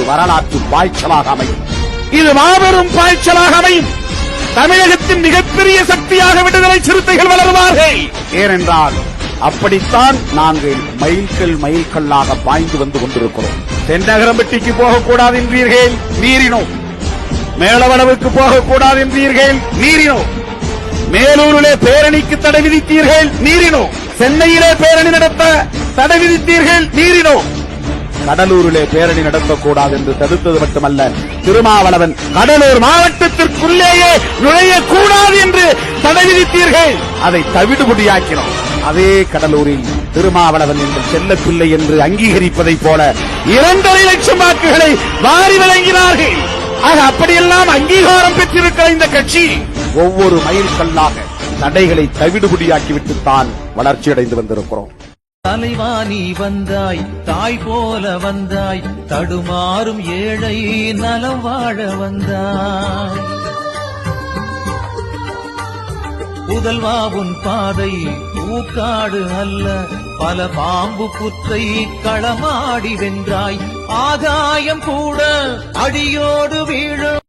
வரலாற்று பாய்ச்சலாக அமையும். இது மாபெரும் பாய்ச்சலாக அமையும். தமிழகத்தின் மிகப்பெரிய சக்தியாக விடுதலை சிறுத்தைகள் வளருவார்கள். ஏனென்றால் அப்படித்தான் நாங்கள் மைல்கல்லாக பாய்ந்து வந்து கொண்டிருக்கிறோம். தென்னகரம்பட்டிக்கு போகக்கூடாது என்றீர்கள், மீறினோம். மேலவளவுக்கு போகக்கூடாது என்றீர்கள், மீறினோம். மேலூரிலே பேரணிக்கு தடை விதித்தீர்கள், மீறினோம். சென்னையிலே பேரணி நடத்த தடை விதித்தீர்கள், மீறினோம். கடலூரிலே பேரணி நடத்தக்கூடாது என்று தடுத்தது மட்டுமல்ல, திருமாவளவன் கடலூர் மாவட்டத்திற்குள்ளேயே நுழையக்கூடாது என்று தடை விதித்தீர்கள். அதை தவிடுபடியாக்கினோம். அதே கடலூரில் திருமாவளவன் எங்கள் செல்ல பிள்ளை என்று அங்கீகரிப்பதைப் போல 2.5 லட்சம் வாக்குகளை வாரி வழங்கினார்கள். ஆக அப்படியெல்லாம் அங்கீகாரம் பெற்றிருக்கிற இந்த கட்சி ஒவ்வொரு மைல்கல்லாக தடைகளை தவிடுபடியாக்கிவிட்டுத்தான் வளர்ச்சியடைந்து வந்திருக்கிறோம். தலைவா நீ வந்தாய், தாய் போல வந்தாய், தடுமாறும் ஏழை நலம் வாழ வந்தாய். புதல்வா உன் பாதை பூக்காடு அல்ல, பல பாம்பு புற்றை களமாடி வென்றாய். ஆகாயம் கூட அடியோடு வீழும்.